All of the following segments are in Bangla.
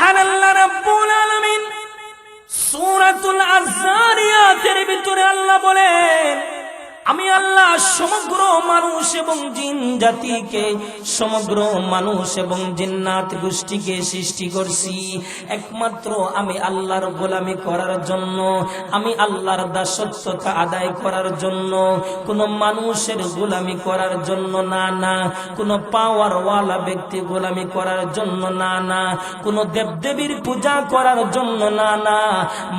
মহান আল্লাহ রাব্বুল আলামিন সূরাতুল আয-যারিয়াতের ভিতরে আল্লাহ বলেন, আমি আল্লাহ সমগ্র মানুষ এবং জিন জাতিকে, সমগ্র মানুষ এবং জিন্নাত গোষ্ঠীকে সৃষ্টি করছি একমাত্র আমি আল্লাহর গোলামি করার জন্য, আমি আল্লাহর দাসত্বতা আদায় করার জন্য, কোন মানুষের গোলামি করার জন্য না, না কোন পাওয়ারওয়ালা ব্যক্তি গোলামি করার জন্য না, না কোন দেবদেবীর পূজা করার জন্য না, না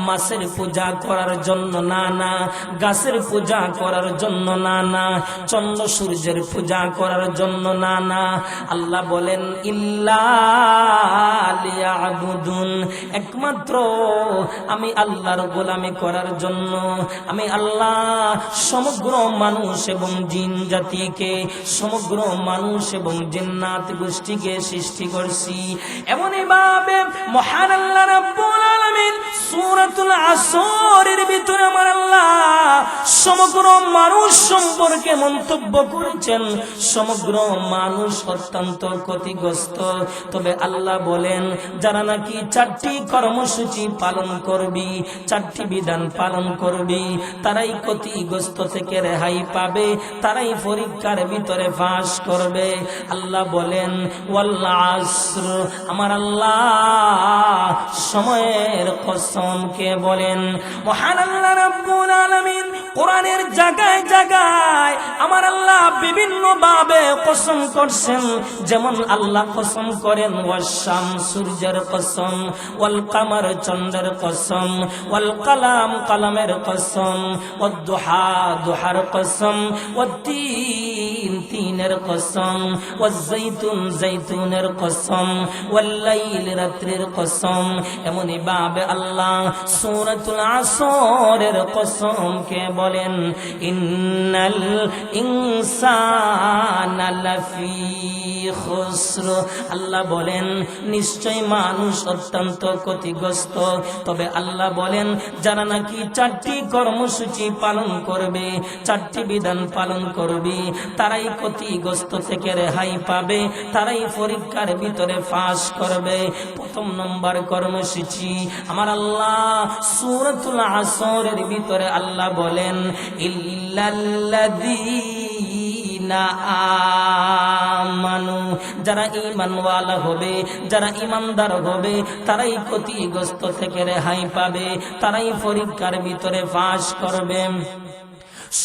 মাছের পূজা করার জন্য না, না গাছের পূজা করার জন্য না, না চন্দ্র সূর্যের পূজা করার জন্য না, না আল্লাহ বলেন ইল্লা লিয়াবুদুন, একমাত্র আমি আল্লাহর গোলামি করার জন্য আমি আল্লাহ সমগ্র মানুষ এবং জিন জাতিকে, সমগ্র মানুষ এবং জিন্নাত গোষ্ঠীকে সৃষ্টি করছি। এমনই ভাবে মহান আল্লাহ রাব্বুল আলামিন সূরাতুল আসরের ভিতরে আমার আল্লাহ সমগ্র মানুষ সম্পর্কে মন্তব্য করেছেন, সমগ্র মানুষ অত্যন্ত ক্ষতিগ্রস্ত। তবে আল্লাহ বলেন, যারা নাকি 4টি কর্মসূচি পালন করবি, 4টি বিধান পালন করবি, তারাই ক্ষতিগ্রস্ত থেকে রেহাই পাবে, তারাই পরীক্ষার ভিতরে পাস করবে। আল্লাহ বলেন ওয়াল আসর, আমার আল্লাহ সময়ের কসম কে বলেন? মহান আল্লাহ রাব্বুল আলামিন কোরআনের জায়গায় জায়গায় আমার আল্লাহ বিভিন্ন ভাবে কসম করছেন। যেমন আল্লাহ কসম করেন ওয়াশ-শাম, সূর্যের কসম, ওয়াল কামার, চন্দ্রের কসম, ওয়াল কালাম, কালামের কসম, ওয়াদ-দুহা, দুহার কসম, ওয়াত-তিন, তিনের কসম, ওয়াজ-যাইতুন, যাইতুনের কসম, ওয়াল-লাইল, রাত্রির কসম। এমনই ভাবে আল্লাহ সূরাতুল আসরের কসম কে বলেন ইন্নাল ইনসানা লাফি খুসর, আল্লাহ বলেন নিশ্চয় মানুষ অত্যন্ত ক্ষতিগ্রস্ত। তবে আল্লাহ বলেন যারা নাকি 4টি কর্মসূচি পালন করবে, 4টি বিধান পালন করবে, তারাই ক্ষতিগ্রস্ত থেকে রেহাই পাবে, তারাই পরীক্ষার ভিতরে পাস করবে। প্রথম নম্বর কর্মসূচি আমার আল্লাহ সূরাতুল আসরের ভিতরে আল্লাহ বলেন ইল্লাল্লাযীনা আমানু, যারা ঈমানওয়ালা হবে, যারা ঈমানদার হবে, তারাই ক্ষতিগ্রস্ত থেকে রেহাই পাবে, তারাই পরীক্ষার ভিতরে পাস করবে।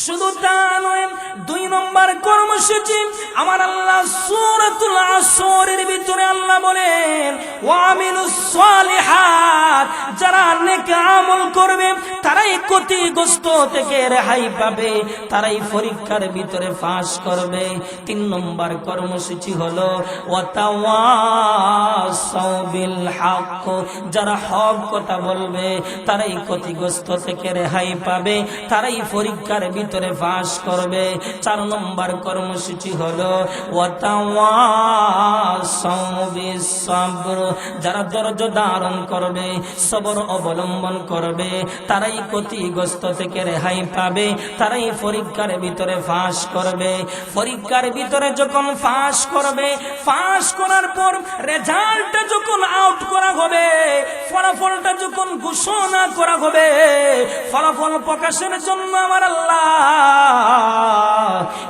শুধু তা নয়, 2 নম্বর কর্মসূচি আমার আল্লাহ সূরাতুল আসরের ভিতরে আল্লাহ বলেন ওয়ামিলুস সালিহাত, যারা নেক আমল করবে তারাই ক্ষতিগ্রস্ত থেকে রেহাই পাবে, তারাই পরীক্ষার ভিতরে পাস করবে। 3 নম্বর কর্মসূচি হলো ওয়াতাওয়াসাউ বিল হক, যারা হক কথা বলবে তারাই ক্ষতিগ্রস্ত থেকে রেহাই পাবে, তারাই পরীক্ষার ভিতরে পাস করবে। 4 নম্বর কর্মসূচি হলো ওয়াতাওয়াসাউ বিস সাবর, যারা ধৈর্য ধারণ করবে, সবর অবলম্বন করবে, তারাই ক্ষতিগ্রস্ত থেকে রেহাই পাবে, তারাই পরীক্ষার ভিতরে পাস করবে। পরীক্ষার ভিতরে যখন পাস করবে, পাস করার পর রেজাল্টটা যখন আউট করা হবে, ফলাফলটা যখন ঘোষণা করা হবে, ফলাফল প্রকাশের জন্য আমার আল্লাহ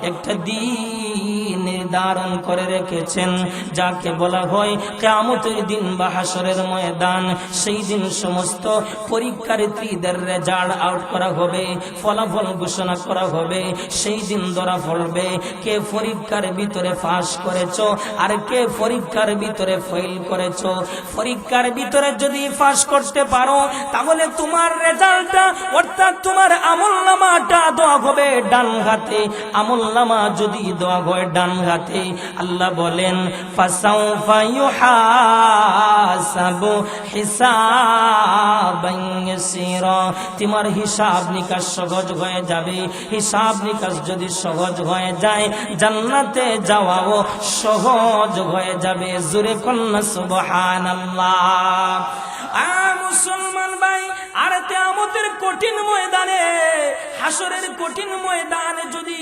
একটা দিন নির্ধারণ করে রেখেছেন, যাকে বলা হয় কিয়ামতের দিন বা হাসরের ময়দান। সেই দিন সমস্ত পরীক্ষার্থীদের রেজাল্ট আউট করা হবে, ফলাফল ঘোষণা করা হবে। সেই দিন ধরা পড়বে কে পরীক্ষার ভিতরে পাস করেছো আর কে পরীক্ষার ভিতরে ফেল করেছো। পরীক্ষার ভিতরে যদি পাস করতে পারো তাহলে তোমার রেজাল্টটা অর্থাৎ তোমার আমলনামাটা দেওয়া হবে ডান হাতে, আমলনামা যদি দেওয়া হয় ডান হাতে, আল্লাহ বলেন ফাসাউফা ইউহাসাবু হিসাবান ইয়াসীরা, তোমার হিসাব নিকাশ সহজ হয়ে যাবে। হিসাব নিকাশ যদি সহজ হয়ে যায় জান্নাতে যাওয়াও সহজ হয়ে যাবে। জোরে কন্না সুবহানাল্লাহ। মুসলমান ভাই, আর কিয়ামতের কঠিন ময়দানে, হাসরের কঠিন ময়দানে যদি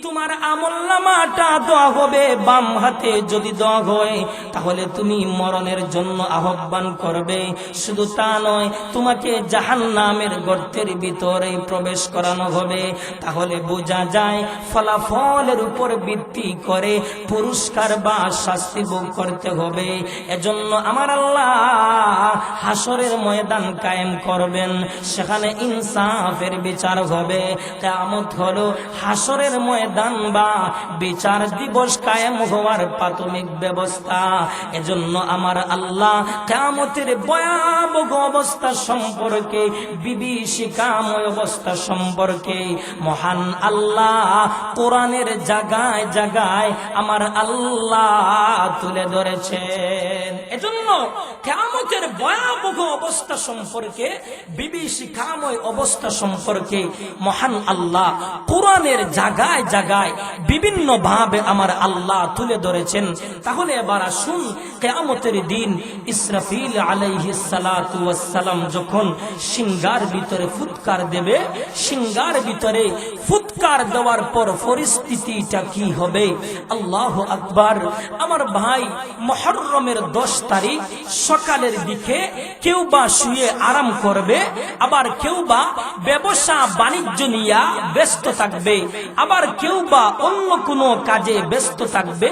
তোমার আমলনামাটা দেওয়া হবে বাম হাতে। যদি দেওয়া হয় তাহলে তুমি মরণের জন্য আহ্বান করবে। শুধু তা নয়, তোমাকে জাহান্নামের গর্তের ভিতরে প্রবেশ করানো হবে। তাহলে বোঝা যায় ফলাফলের উপর ভিত্তি করে পুরস্কার বা শাস্তি ভোগ করতে হবে। এজন্য আমার আল্লাহ হাসরের ময়দান কায়েম করবেন, সেখানে ইনসাফের বিচার হবে। কিয়ামত হলো হাসরের ময়দান বা বিচার দিবস কায়েম হওয়ার প্রাথমিক ব্যবস্থা। এজন্য আমার আল্লাহ কিয়ামতের ভয়াবহ অবস্থা সম্পর্কে, বিভীষিকাময় অবস্থা সম্পর্কে মহান আল্লাহ কোরআনের জায়গায় জায়গায় আমার আল্লাহ তুলে ধরেছেন। এজন্য কিয়ামতের ভয়াবহ অবস্থা সম্পর্কে, বিভীষিকাময় অবস্থা সম্পর্কে মহান আল্লাহ কোরআনের জায়গায় জায়গায় বিভিন্ন ভাবে আমার আল্লাহ তুলে ধরেছেন। তাহলে এবার আসুন, কিয়ামতের দিন ইসরাফিল আলাইহিস সালাতু ওয়াস সালাম যখন সিংহার ভিতরে ফুৎকার দেবে, সিংহার ভিতরে ফুৎকার দেওয়ার পর পরিস্থিতিটা কি হবে? আল্লাহু আকবার। আমার ভাই, মুহররমের 10 তারিখ সকালের দিকে কেউ বা শুয়ে আরাম করবে, আবার কেউ বা ব্যবসা বাণিজ্য নিয়ে ব্যস্ত থাকবে, আবার কেউ বা অন্য কোনো কাজে ব্যস্ত থাকবে।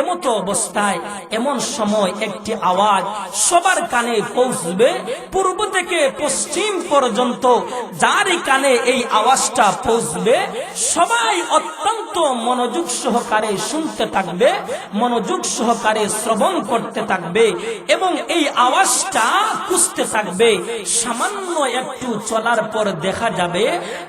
এমতো অবস্থায় এমন সময় একটি আওয়াজ সবার কানে পৌঁছবে, পূর্ব থেকে পশ্চিম পর্যন্ত যারই কানে এই আওয়াজটা পৌঁছবে সবাই অত্যন্ত মনোযোগ সহকারে শুনতে থাকবে, মনোযোগ সহকারে শ্রবণ করতে থাকবে এবং এই আওয়াজটা খুঁজতে থাকবে। সামান্য একটু চলার পর দেখা যাবে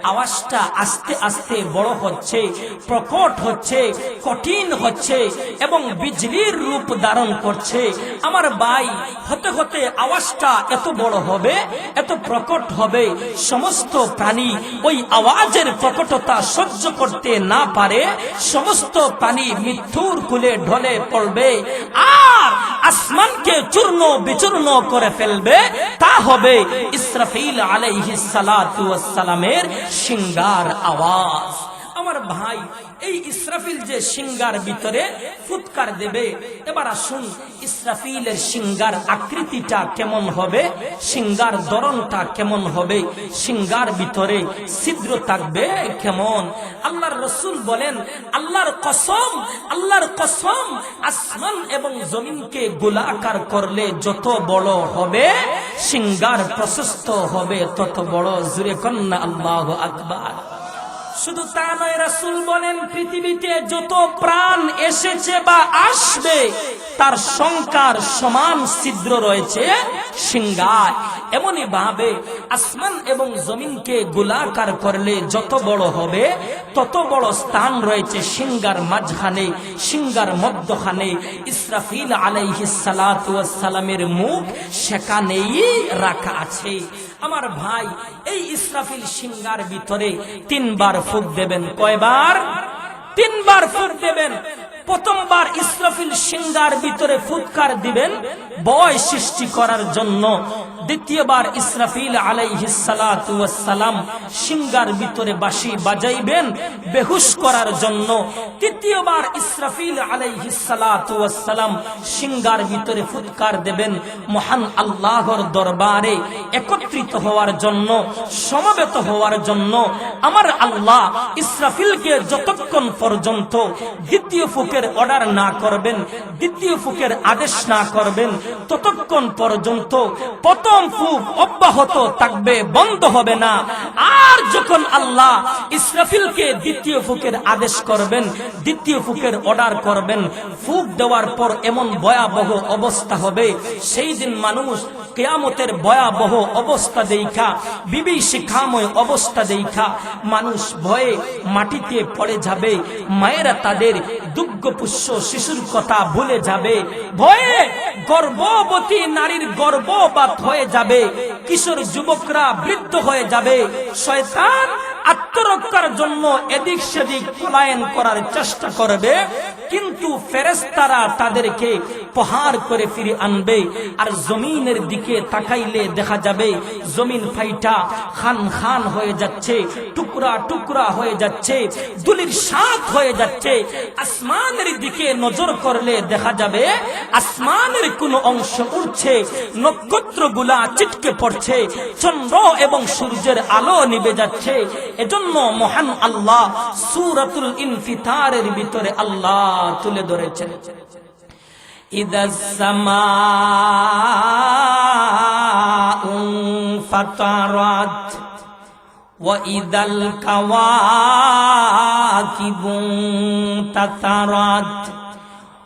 আওয়াজটা আস্তে আস্তে বড় হচ্ছে, প্রকট হচ্ছে, কঠিন হচ্ছে এবং বিজলির রূপ ধারণ করছে। আমার ভাই, হতে হতে আওয়াজটা এত বড় হবে, এত প্রকট হবে, সমস্ত প্রাণী ওই আওয়াজের প্রকটতা সহ্য করতে না পারে, সমস্ত প্রাণী মৃত্যুর কুলে ঢলে পড়বে আর আসমানকে চূর্ণ বিচূর্ণ করে ফেলবে। তা হবে ইসরাফিল আলাইহিস সালাতু ওয়াস সালামের সিংহার আওয়াজ। আমার ভাই, এই ইসরাফিল যে সিংহার ভিতরে ফুৎকার দেবে, এবার আসুন ইসরাফিলের সিংহার আকৃতিটা কেমন হবে, সিংহার ধরনটা কেমন হবে, সিংহার ভিতরে ছিদ্র থাকবে কেমন। আল্লাহর রাসূল বলেন, আল্লাহর কসম, আল্লাহর কসম, আসমান এবং জমিনকে গোলাকার করলে যত বড় হবে সিংহার প্রশস্ত হবে তত বড়। জুরে কন্না আল্লাহু আকবার। শুধু তা নয়, রাসূল বলেন পৃথিবীতে যত প্রাণ এসেছে বা আসবে তার সংখ্যার সমান ছিদ্র রয়েছে সিংহায়। এমনই ভাবে আসমান এবং জমিনকে গোলাকার করলে যত বড় হবে তত বড় স্থান রয়েছে সিংহার মাঝখানে, সিংহার মধ্যখানে ইসরাফিল আলাইহিস সালাতু ওয়াস সালামের মুখ সেখানেই রাখা আছে। আমার ভাই, এই ইসরাফিল সিংহার ভিতরে 3 বার ফুঁক দেবেন। কয়বার? 3 বার ফুঁক দেবেন। প্রথমবার ইসরাফিল সিংহার ভিতরে ফুৎকার দিবেন ভয় সৃষ্টি করার জন্য। দ্বিতীয়বার ইসরাফিল আলাইহিস সালাতু ওয়াস সালাম সিংহার ভিতরে বাঁশি বাজাইবেন বেহুশ করার জন্য। তৃতীয়বার ইসরাফিল আলাইহিস সালাতু ওয়াস সালাম সিংহার ভিতরে ফুৎকার দেবেন মহান আল্লাহর দরবারে একত্রিত হওয়ার জন্য, সমবেত হওয়ার জন্য। আমার আল্লাহ ইসরাফিলকে যতক্ষণ পর্যন্ত দ্বিতীয় ফুকের অর্ডার না করবেন, দ্বিতীয় ফুকের আদেশ না করবেন, ততক্ষণ পর্যন্ত প্রথম ফুক অব্যাহত থাকবে, বন্ধ হবে না। আর যখন আল্লাহ ইসরাফিলকে দ্বিতীয় ফুকের আদেশ করবেন, দ্বিতীয় ফুকের অর্ডার করবেন, ফুক দেওয়ার পর এমন ভয়াবহ অবস্থা হবে, সেই দিন মানুষ কিয়ামতের ভয়াবহ অবস্থা দেখা, বিভীষিকাময় অবস্থা দেখা মানুষ ভয়ে মাটিতে পড়ে যাবে। মায়েরা তাদের দুগ্ধপুষ্য শিশুর কথা ভুলে যাবে, ভয়ে গর্ভবতী নারীর গর্ভপাত হয়ে যাবে, কিশোর যুবকরা বৃদ্ধ হয়ে যাবে। শয়তান আত্মরক্ষার জন্য এদিক সেদিক পলায়ন করার চেষ্টা করবে। কিন্তু ফেরেশতারা তাদেরকে প্রহার করে ফিরে আনবে। আর জমিনের দিকে তাকাইলে দেখা যাবে জমিন ফাইটা খান খান হয়ে যাচ্ছে, টুকরা টুকরা হয়ে যাচ্ছে, দুলির সাত হয়ে যাচ্ছে। আসমানের দিকে নজর করলে দেখা যাবে আসমানের কোন অংশ উঠছে, নক্ষত্রগুলা চিটকে পড়ছে, চন্দ্র এবং সূর্যের আলো নিভে যাচ্ছে। এজন্য মহান আল্লাহ সূরাতুল ইনফিতারের ভিতরে আল্লাহ তুলে ধরেছেন, ইদাস সামাউ ফাতারাত ওয়া ইদাল কাওয়াকিবু তাতারাত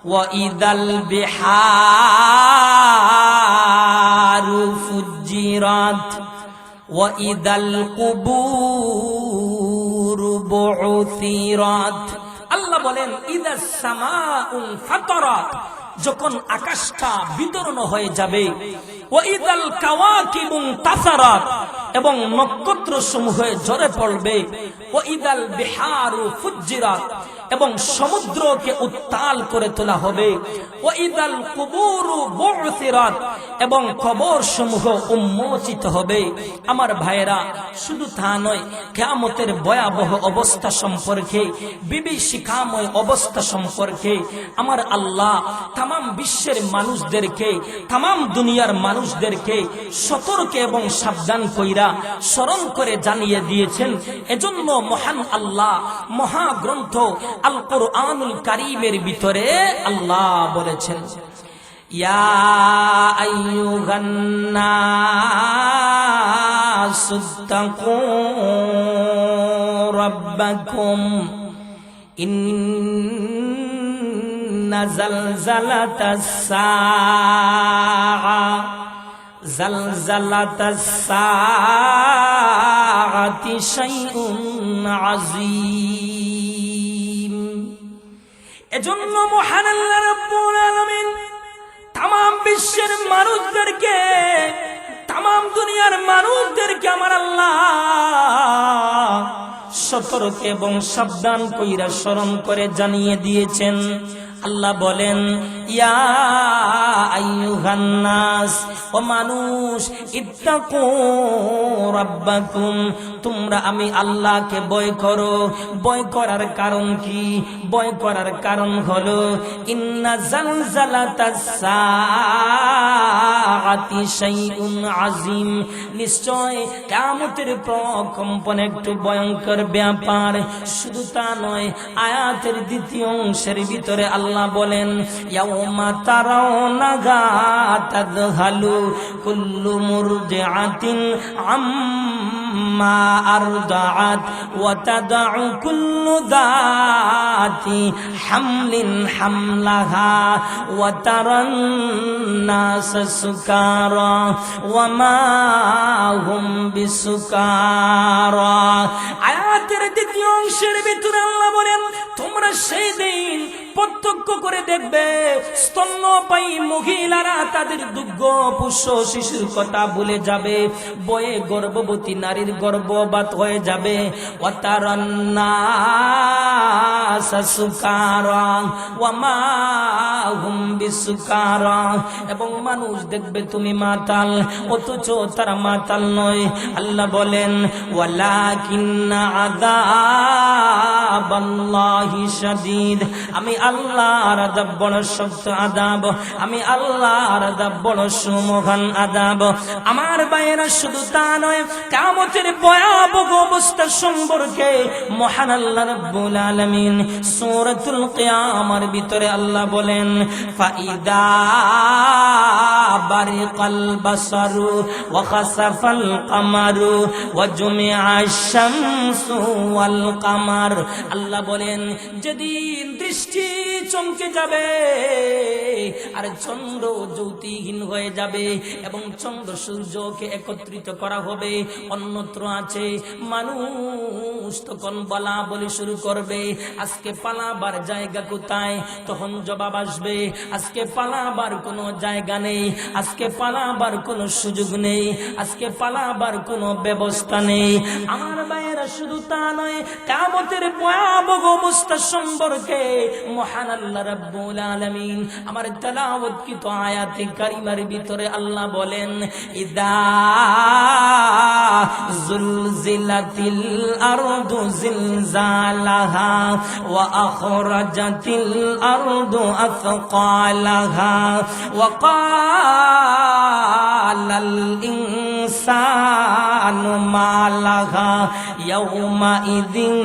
ওয়া ইদাল বিহারু ফুজ্জিরাত ওয়া ইদাল কুবুরু বু'থিরাত। আল্লাহ বলেন ইদাস সামাউ ফাতারাত, যখন আকাশটা বিদীর্ণ হয়ে যাবে, ওয়া ইদাল কাওয়াকিবু তাসারাত, এবং নক্ষত্র সমূহ ঝরে পড়বে, ওয়া ইদাল বিহারু ফুজ্জিরাত, এবং সমুদ্রকে উত্তাল করে তোলা হবে, ওয়া ইদাল কুবুরু বু'থিরাত, এবং কবর সমূহ উন্মোচিত হবে। আমার ভাইয়েরা, শুধু তা নয়, কিয়ামতের ভয়াবহ অবস্থা সম্পর্কে, বিভীষিকাময় অবস্থা সম্পর্কে আমার আল্লাহ তাম বিশ্বের মানুষদেরকে, তাম দুনিয়ার মানুষদেরকে সতর্ক এবং সাবধান কইরা স্মরণ করে জানিয়ে দিয়েছেন। এজন্য মহান আল্লাহ মহাগ্রন্থ আল কোরআনুল কারীমের ভিতরে আল্লাহ বলেছেন, ইয়া আইয়ুহান নাসুত্তাকু রাব্বাকুম ইন্না জালজালাতাস সাআ জালজালাতাস সাআতি শাইউন আযীম। এজন্য মহান আল্লাহ রাব্বুল আলামিন তাম বিশ্বের মানুষদেরকে, তাম দুনিয়ার মানুষদেরকে আমার আল্লাহ সতর্ক এবং সাবধান কইরা স্মরণ করে জানিয়ে দিয়েছেন। আল্লাহ বলেন, ইয়া আইয়ুহান নাস, ও মানুষ, ইত্তাকু রাব্বাকুম, তোমরা আমি আল্লাহকে ভয় করো। ভয় করার কারণ কি? ভয় করার কারণ হলো ইন্না জালজালাতাস সাআতি শাইউন আযীম, নিশ্চয় কিয়ামতের প্রকম্পন একটু ভয়ঙ্কর ব্যাপার। শুধু তা নয়, আয়াতের দ্বিতীয় অংশের ভিতরে আল্লাহ বলেন, ইয়াউমা তারাউনাহা তাযহালু কুল্লু মুরদিআতিন আম্মা আরদাআত ওয়া তাদউ কুল্লু যাতি হামলিন হামলাহা ওয়া তারান নাস সুকারা ওয়া মা হুম বিসুকারা। আয়াতের দ্বিতীয় অংশের ভিতরে আল্লাহ বলেন, তোমরা সেই দিন প্রত্যক্ষ করে দেখবে স্তন্যপায়ী মহিলারা তাদের দুগ্ধ পুষ্য শিশুর কথা ভুলে যাবে, বয়ে গর্ভবতী নারীর গর্ভপাত হয়ে যাবে। ওয়াতারান নাস সুকারা ওয়া মা হুম বিসুকারা, এবং মানুষ দেখবে তুমি মাতাল, অথচ তারা মাতাল নয়। আল্লাহ বলেন, ওয়ালাকিন্না আযাবাল্লাহি শাদীদ, আমি আল্লাহর আযাব বড় শক্ত আযাব, আমি আল্লাহর আযাব বড় সুমহান আযাব। আমার ভাইয়েরা, শুধু তা নয়, কিয়ামতের ভয়াবহ অবস্থা সম্পর্কে মহান আল্লাহ রাব্বুল আলামিন সূরাতুল কিয়ামার ভিতরে আল্লাহ বলেন, ফাইদা বারিকাল বাসারু ওয়া খাসাফাল কামারু ওয়া জুমিআশ শামসু ওয়াল কামার। আল্লাহ বলেন, যেদিন দৃষ্টি চমকে যাবে আর চন্দ্র জ্যোতিহীন হয়ে যাবে এবং চন্দ্র সূর্যকে একত্রিত করা হবে। অন্যত্র আছে মানুষ তখন বলা বলি শুরু করবে, আজকে পালাবার জায়গা কোথায়? তখন জবাব আসবে, আজকে পালাবার কোনো জায়গা নেই, আজকে পালাবার কোনো সুযোগ নেই, আজকে পালাবার কোনো ব্যবস্থা নেই। আমার ভাইয়েরা, শুধু তা নয়, কিয়ামতের ভয়াবহ অবস্থা সম্পর্কে মহান আল্লাহ রাব্বুল আলামিন আমার তেলাওয়াতকৃত আয়াতে কারিমার ভিতরে আল্লাহ বলেন, ইদা জুলজিলাতিল আরদু জিলজালাহা ওয়া আখরাজাতিল আরদু আথকালাহা ওয়া ক্বালাল ইনসানু মা লাহা ইয়াউমাইযিন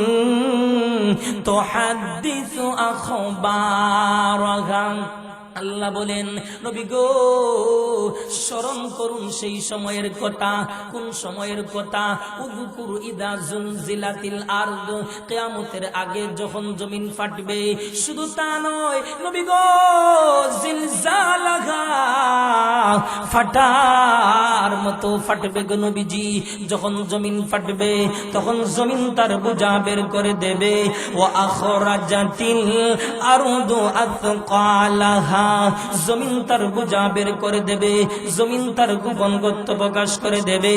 তুহাদ্দিসু আখবারাহা। আল্লাহ বলেন, নবী গো স্মরণ করুন সেই সময়ের কথা। কোন সময়ের কথা? উযকুর ইদা জুলজিলাতিল আরদ, কিয়ামতের আগে যখন জমিন ফাটবে। শুধু তা নয় নবী গো, জিলজালাহা, ফাটার মতো ফাটবে গো নবীজি। যখন জমিন ফাটবে তখন জমিন তার বোঝা বের করে দেবে। ওয়া আখরাজাতিল আরদু আথকালাহা, জমিন তার বোঝা বের করে দেবে, জমিন তার গোপন গর্ত প্রকাশ করে দেবে।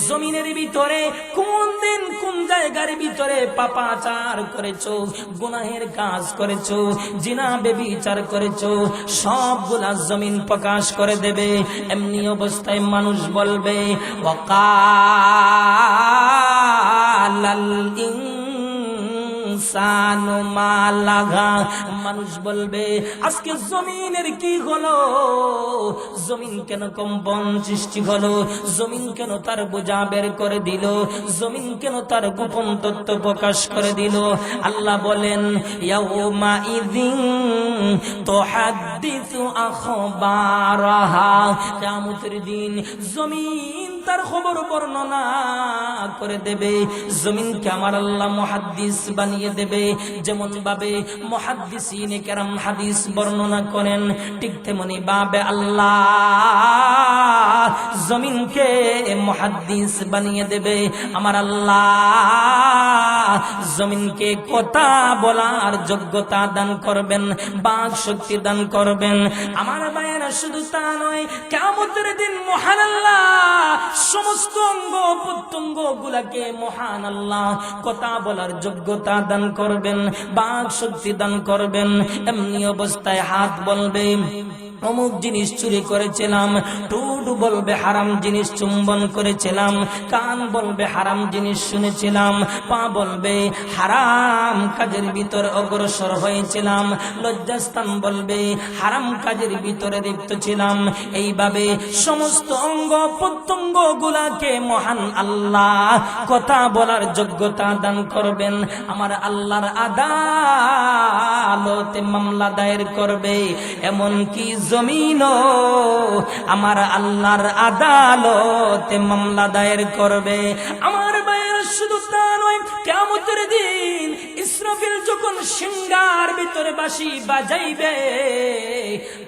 জমিনের ভিতরে কোন দিন কোন জায়গার ভিতরে পাপাচার করেছো, গুনাহের কাজ করেছো, জিনা বেবিচার করেছো, সবগুলা জমিন প্রকাশ করে দেবে। এমনি অবস্থায় মানুষ বলবে, ওয়াকালাল ইনসানু মা লাহা, মানুষ বলবে আজকে জমিনের কি হলো? জমিন কেন কম্পন সৃষ্টি হলো? জমিন কেন তার বোঝা বের করে দিল? জমিন কেন তার গোপন তত্ত্ব প্রকাশ করে দিল? আল্লাহ বলেন, ইয়াউমা ইযিন তুহাদ্দিসু আখবারাহা, কিয়ামতের দিন জমিন তার খবর বর্ণনা করে দেবে। জমিনকে আমার আল্লাহ মুহাদ্দিস বানিয়ে দেবে। যেমন ভাবে মুহাদ্দিসিনে কেরাম হাদিস বর্ণনা করেন, ঠিক তেমনি ভাবে আল্লাহ জমিনকে মুহাদ্দিস বানিয়ে দেবে। আমার আল্লাহ জমিনকে কথা বলার যোগ্যতা দান করবেন, বাক শক্তি দান করবেন। আমার ভাইয়েরা, শুধু তা নয়, কিয়ামতের দিন মহান আল্লাহ সমস্ত অঙ্গ প্রত্যঙ্গ গুলাকে মহান আল্লাহ কথা বলার যোগ্যতা দান করবেন, বাক শক্তি দান করবেন। এমনি অবস্থায় হাত বলবে অমুক জিনিস চুরি করেছিলাম, ঠোঁট বলবে হারাম জিনিস চুম্বন করেছিলাম, কান বলবে হারাম জিনিস শুনেছিলাম, পা বলবে হারাম কাজের ভিতর অগ্রসর হয়েছিলাম, লজ্জাস্থান বলবে হারাম কাজের ভিতরে লিপ্ত ছিলাম। এইভাবে সমস্ত অঙ্গ প্রত্যঙ্গ গুলাকে মহান আল্লাহ কথা বলার যোগ্যতা দান করবেন। আমার আল্লাহর আদালতে মামলা দায়ের করবে। এমন কি জমিনও আমার আল্লাহর আদালতে মামলা দায়ের করবে। আমার ভাইয়ের, শুধু তা নয়, কিয়ামতের দিন ইসরাফিল যখন সিংহার ভিতরে বাঁশি বাজাইবে,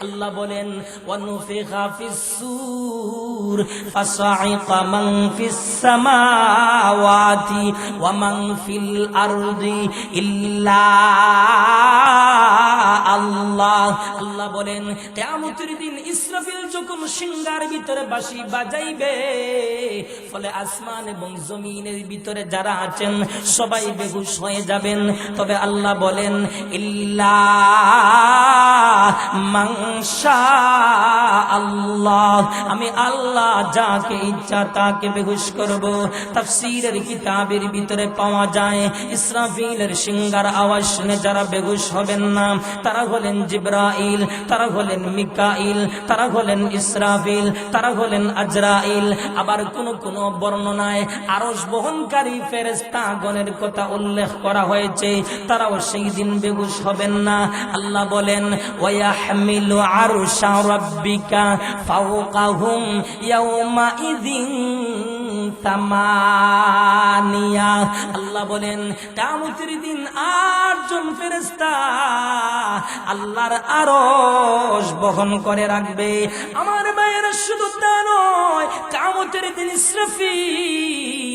আল্লাহ বলেন, ওয়ানুফিখা ফিস-সূর ফাসাইকা মান ফিস-সামাওয়াতি ওয়া মান ফিল আরদি ইল্লা আল্লাহ। আল্লাহ বলেন, কিয়ামতের দিন ইসরাফিল যখন সিংহার ভিতরে বাঁশি বাজাইবে, ফলে আসমান এবং জমিনের ভিতরে যারা আছেন সবাই বেহুশ হয়ে যাবেন। তবে আল্লাহ বলেন, ইল্লা মান শাআল্লাহ, আমি আল্লাহ যাকে ইচ্ছা তাকে বেহুশ করব। তাফসীরের কিতাবের ভিতরে পাওয়া যায়, ইসরাফিলের সিংহার আওয়াজ শুনে যারা বেহুশ হবেন না তারা হলেন জিবরাইল, তারা হলেন মিকাইল, তারা হলেন ইসরাফিল, তারা হলেন আজরাইল। আবার কোন কোন বর্ণনায় আরশ বহনকারী ফেরেশতাগণের কথা উল্লেখ করা হয়েছে, তারাও সেই দিন বেহুশ হবেন না। আল্লাহ বলেন, ওয়ায়াহমিলু আরশা রাব্বিকা ফাওকাহুম ইয়াওমা ইযিন তামানিয়া। আল্লাহ বলেন, কিয়ামতের দিন 8 জন ফেরেশতা আল্লাহর আরশ বহন করে রাখবে। আমার ভাইয়েরা, শুধু তা নয়, কিয়ামতের দিন ইসরাফিল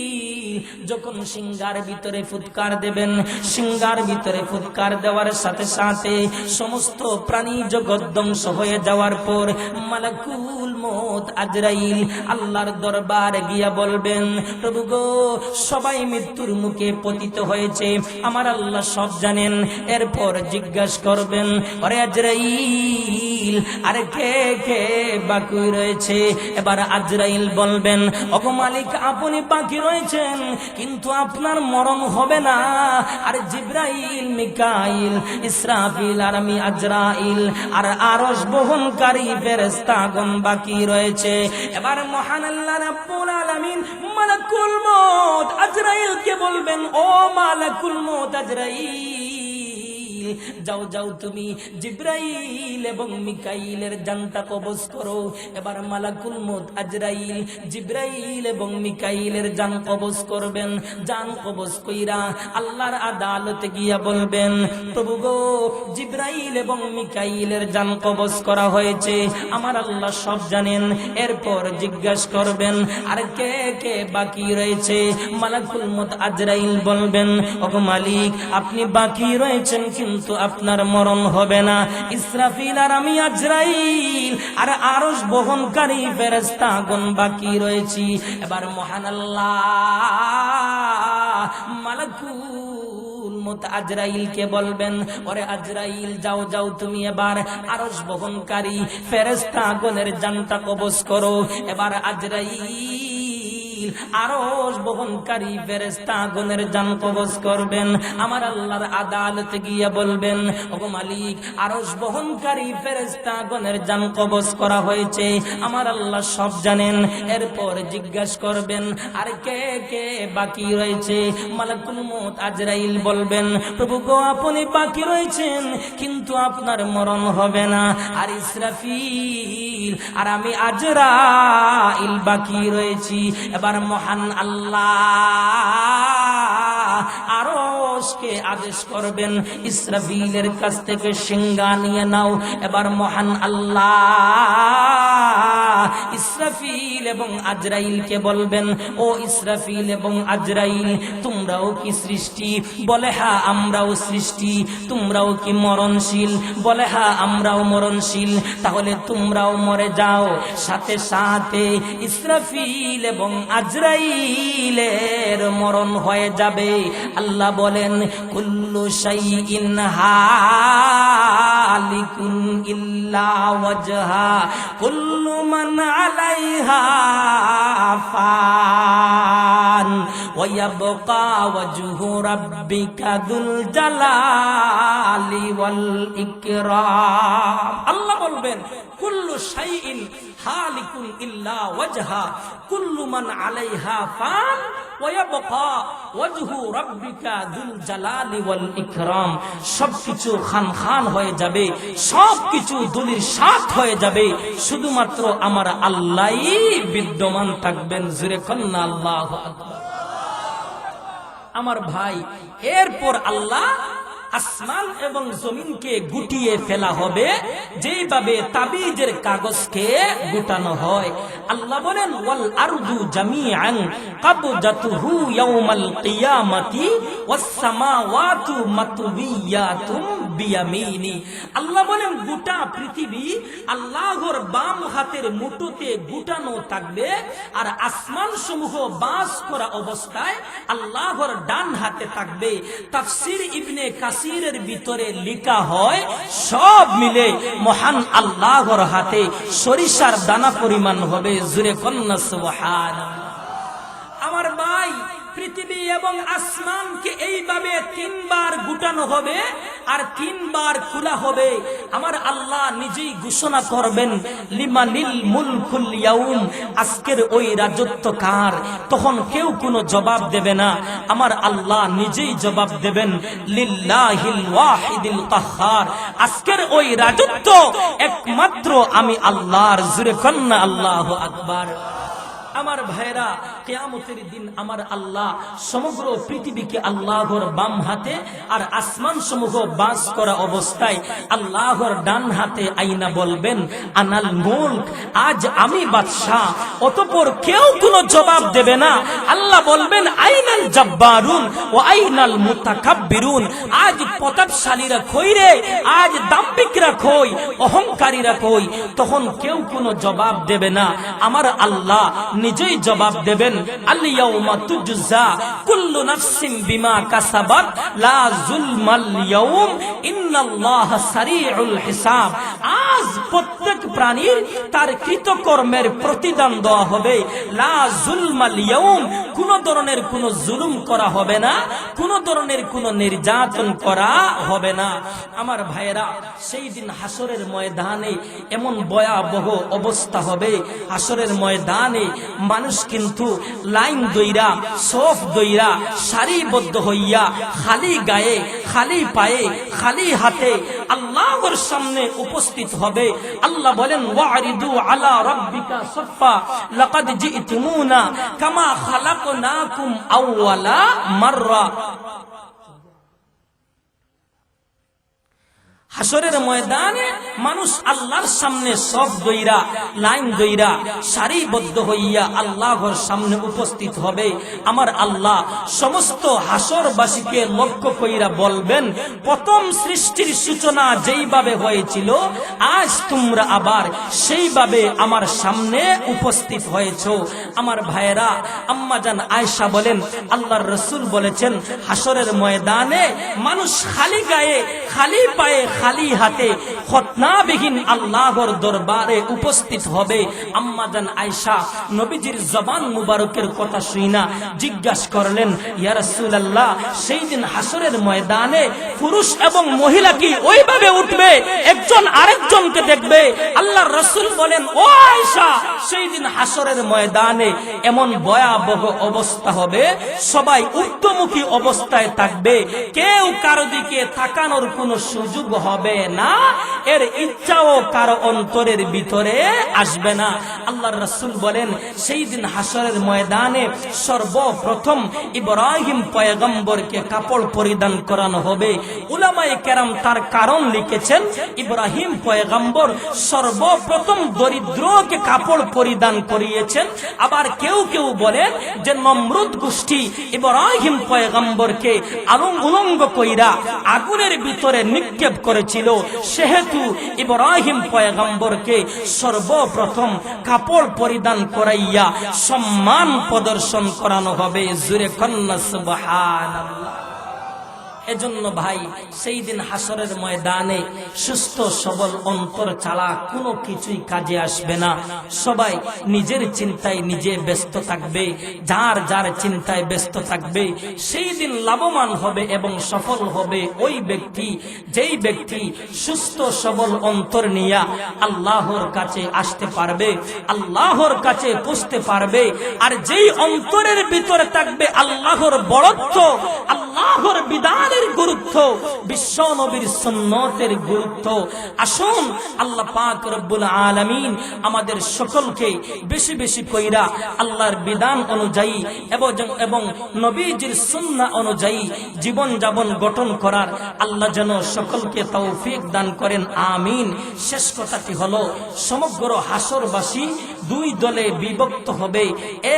যখন সিংহার ভিতরে ফুৎকার দেবেন, সিংহার ভিতরে ফুৎকার দেওয়ার সাথে সাথে সমস্ত প্রাণী জগৎ ধ্বংস হয়ে যাওয়ার পর মালাকুল মউত আজরাইল আল্লাহর দরবারে গিয়া বলবেন, প্রভু গো, সবাই মৃত্যুর মুখে পতিত হয়েছে, আমার আল্লাহ সব জানেন। এরপর জিজ্ঞাসা করবেন, আরে আজরাইল, আরে কে কে বাকি রয়েছে? এবার আজরাইল বলবেন, ওগো মালিক, আপনি বাকি রয়েছেন, কিন্তু আপনার মরণ হবে না। আর জিবরাইল, মিকাইল, ইসরাফিল আর আমি আজরাইল আর আরশ বহনকারী ফেরেশতাগণ বাকি রয়েছে। এবার মহান আল্লাহ রাব্বুল আলামিন মালাকুল মউত আজরাইলকে বলবেন, ও মালাকুল মউত আজরাইল, যাও যাও, তুমি জিবরাইল এবং মিকাইলের জানটা কবজ করো। এবার মালাকুল মউত আজরাইল জিবরাইল এবং মিকাইলের জান কবজ করবেন। জান কবজ কইরা আল্লাহর আদালতে গিয়া বলবেন, প্রভু গো, জিবরাইল এবং মিকাইলের জান কবজ করা হয়েছে, আমার আল্লাহ সব জানেন। এরপর জিজ্ঞাসা করবেন, আর কে কে বাকি রয়েছে? মালাকুল মউত আজরাইল বলবেন, ওগো মালিক, আপনি বাকি রয়েছেন, কিন্তু আপনার মরণ হবে না। ইসরাফিল আর আমি আজরাইল আর আরশ বহনকারী ফেরেশতাগণ বাকি রয়েছি। এবার মহান আল্লাহ মালাকুল মউত আজরাইলকে বলবেন, ওরে আজরাইল, যাও যাও, তুমি এবার আরশ বহনকারী ফেরেশতাগণের জানটা কবজ করো। এবার আজরাইল আরশ বহনকারী ফেরেশতাগণের জান কবজ করবেন। আমার আল্লাহর আদালতে গিয়া বলবেন, ওগো মালিক, আরশ বহনকারী ফেরেশতাগণের জান কবজ করা হয়েছে, আমার আল্লাহ সব জানেন। এরপর জিজ্ঞাসা করবেন, আর কে কে বাকি রয়েছে? মালাকুল মউত আজরাইল বলবেন, প্রভু গো, আপনি বাকি রয়েছেন, কিন্তু আপনার মরণ হবে না। আর ইসরাফিল আর আমি আজরাইল বাকি রয়েছি। এবার মহান আল্লাহ আরশকে আদেশ করবেন, ইসরাফিলের কাছ থেকে সিংহা নিয়ে নাও। এবার মহান আল্লাহ ইসরাফিল এবং আজরাইলকে বলবেন, ও ইসরাফিল এবং আজরাইল, তোমরাও কি সৃষ্টি? বলে হ্যাঁ, আমরাও সৃষ্টি। তোমরাও কি মরণশীল? বলে হ্যাঁ, আমরাও মরণশীল। তাহলে তোমরাও মরে যাও। সাথে সাথে ইসরাফিল এবং আজরাইলের মরণ হয়ে যাবে। আল্লাহ বলেন, কুল্লু শাইইন হালিকুন ইল্লা ওয়াজহা, কুল্লু মান আলাইহা ফান, ওয়া ইয়াবকা ওয়াজহু রাব্বিকা যুল জালালি ওয়াল ইকরাম। আল্লাহ বলবেন, কুল্লু শাইইন হালিকুন ইল্লা ওয়াজহা, কুল্লু মান আলাইহা ফান, ওয়া ইয়াবকা ওয়াজহু রাব্বিকা যুল জালালি ওয়াল ইকরাম। সবকিছু খান খান হয়ে যাবে, সবকিছু দুলির সাথ হয়ে যাবে, শুধুমাত্র আমার আল্লাহই বিদ্যমান থাকবেন। জোরে কন্না আল্লাহু আকবার। আমার ভাই, এরপর আল্লাহ আসমান এবং জমিনকে গুটিয়ে ফেলা হবে, যেভাবে তাবিজের কাগজকে গুটানো হয়। আল্লাহ বলেন, ওয়াল আরদু জামিআন কাবজাতুহু ইয়াউমাল কিয়ামাতি ওয়াস সামাওয়াতু মাতউইয়াতুম বিয়ামিনি। আল্লাহ বলেন, গোটা পৃথিবী আল্লাহর বাম হাতের মুঠোতে গুটানো থাকবে, আর আসমান সমূহ বাস করা অবস্থায় আল্লাহর ডান হাতে থাকবে। তাফসীর ইবনে কাসিরের ভিতরে লেখা হয়, সব মিলে মহান আল্লাহর হাতে সরিষার দানা পরিমাণ হবে। জোরে কন্না সুবহানাল্লাহ। আমার ভাই, পৃথিবী এবং আসমানকে এইভাবে তিনবার গুটানো হবে আর তিনবার খোলা হবে। আমার আল্লাহ নিজেই ঘোষণা করবেন, লিমানিল মুলকুল ইয়াউম, আজকের ওই রাজত্ব কার? তখন কেউ কোনো জবাব দেবে না, আমার আল্লাহ নিজেই জবাব দেবেন, লিল্লাহিল ওয়াহিদিল কাহ্হার, আজকের ওই রাজত্ব একমাত্র আমি আল্লাহর। জোরে কন্না আল্লাহু আকবার। আমার ভাইরা, কিয়ামতের দিন আমার আল্লাহ সমগ্র পৃথিবীকে আল্লাহর বাম হাতে আর আসমান সমূহ বাস করা অবস্থায় আল্লাহর ডান হাতে আইনা বলবেন, আনাল মুলক, আজ আমি বাদশাহ। অতঃপর কেউ কোনো জবাব দেবে না। আল্লাহ বলবেন, আইনাল জাব্বারুন ও আইনাল মুতাকাব্বিরুন, আজ প্রতাপশালীরা কই রে, আজ দাম্ভিকরা কই, অহংকারীরা কই। তখন কেউ কোনো জবাব দেবে না, আমার আল্লাহ নিজেই জবাব দেবেন, আল ইয়াউমা তুজজা কুল্লু নাফসিন বিমা কাসাবাত লা যুলমাল ইয়াউম ইন্নাল্লাহা সারিউল হিসাব। আজ প্রত্যেক প্রাণীর তার কৃতকর্মের প্রতিদান দেওয়া হবে। লা যুলমাল ইয়াউম, কোন ধরনের কোন জুলুম করা হবে না, কোন ধরনের কোন নির্যাতন করা হবে না। আমার ভাইয়েরা, সেই দিন হাসরের ময়দানে এমন ভয়াবহ অবস্থা হবে। হাসরের ময়দানে মানুষ কিন্তু লাইন দইরা, সফ দইরা, সারিবদ্ধ হইয়া, খালি গায়ে, খালি পায়ে, খালি হাতে আল্লাহর সামনে উপস্থিত হবে। আল্লাহ বলেন, ওয়ারিদু আলা রাব্বিকা সাফা লাকাদ জিতুমুনা কামা খালাকনাকুম আউওয়ালা মাররা। হাসরের ময়দানে মানুষ আল্লাহর সামনে সব দইরা, লাইন দইরা, সারিবদ্ধ হইয়া আল্লাহর সামনে উপস্থিত হবে। আমার আল্লাহ সমস্ত হাসরবাসীকে লক্ষ্য কইরা বলবেন, প্রথম সৃষ্টির সূচনা যেইভাবে হয়েছিল, আজ তোমরা আবার সেইভাবে আমার সামনে উপস্থিত হয়েছ। আমার ভাইয়েরা, আম্মাজান আয়েশা বলেন, আল্লাহর রাসূল বলেছেন, হাসরের ময়দানে মানুষ খালি গায়ে, খালি পায়ে, খালি হাতে, খতনাবিহীন আল্লাহর দরবারে উপস্থিত হবে। আম্মাজান আয়েশা নবীজির জবান মুবারকের কথা শুইনা জিজ্ঞাসা করলেন, ইয়া রাসূলুল্লাহ, সেই দিন হাসরের ময়দানে পুরুষ এবং মহিলা কি ওইভাবে উঠবে, একজন আরেকজনকে দেখবে? আল্লাহর রাসূল বলেন, ও আয়েশা, সেই দিন হাসরের ময়দানে এমন ভয়াবহ অবস্থা হবে, সবাই ঊর্ধ্বমুখী অবস্থায় থাকবে, কেউ কারো দিকে তাকানোর কোনো সুযোগ হবে না, এর ইচ্ছাও কারো অন্তরের ভিতরে আসবে না। আল্লাহর রাসূল বলেন, সেই দিন হাসরের ময়দানে সর্বপ্রথম ইব্রাহিম পয়গম্বরকে কাপড় পরিধান করানো হবে। উলামায়ে কেরাম তার কারণ লিখেছেন, ইব্রাহিম পয়গম্বর সর্বপ্রথম দরিদ্রকে কাপড় পরিধান করিয়েছেন। আবার কেউ কেউ বলেন যে নমরুদ গোষ্ঠী ইব্রাহিম পয়গম্বরকে উলঙ্গ কইরা আগুনের ভিতরে নিক্ষেপ করেছিল, সেহেতু ইব্রাহিম পয়গম্বরকে সর্বপ্রথম কাপড় পরিধান করাইয়া সম্মান প্রদর্শন করানো হবে। জোরে কন্না সুবহানাল্লাহ। এজন্য ভাই, সেই দিন হাসরের ময়দানে সুস্থ সবল অন্তর ছাড়া কোনো কিছুই কাজে আসবে না। সবাই নিজের চিন্তায় নিজে ব্যস্ত থাকবে, যার যার চিন্তায় ব্যস্ত থাকবে। সেই দিন লাভবান হবে এবং সফল হবে ওই ব্যক্তি, যেই ব্যক্তি সুস্থ সবল অন্তর নিয়ে আল্লাহর কাছে আসতে পারবে, আল্লাহর কাছে পৌঁছতে পারবে। আর যেই অন্তরের ভিতরে থাকবে আল্লাহর বড়ত্ব, আল্লাহর বিধান গুরুত্ব, বিশ্ব নবীর সুন্নতের গুরুত্ব। আসুন আল্লাহ পাক রব্বুল আলামিন আমাদের সকলকে বেশি বেশি কইরা আল্লাহর বিধান অনুযায়ী এবং নবীজির সুন্নাহ অনুযায়ী জীবন যাপন গঠন করার আল্লাহ যেন সকলকে তৌফিক দান করেন, আমিন। শেষ কথাটি হলো, সমগ্র হাসরবাসী দুই দলে বিভক্ত হবে।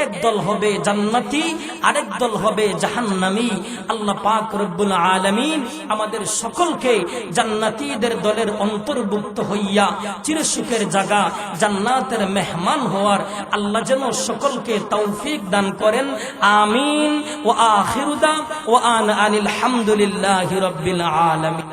এক দল হবে জান্নাতি, আরেক দল হবে জাহান্নামী। আল্লাহ পাক রব্বুল আলামিন আমাদের সকলকে জান্নাতীদের দলের অন্তর্ভুক্ত হইয়া চিরসুখের জায়গা জান্নাতের মেহমান হওয়ার আল্লাহ যেন সকলকে তৌফিক দান করেন, আমিন। ওয়া আখিরু দাওয়ানা আনিল হামদুলিল্লাহি রাব্বিল আলামিন।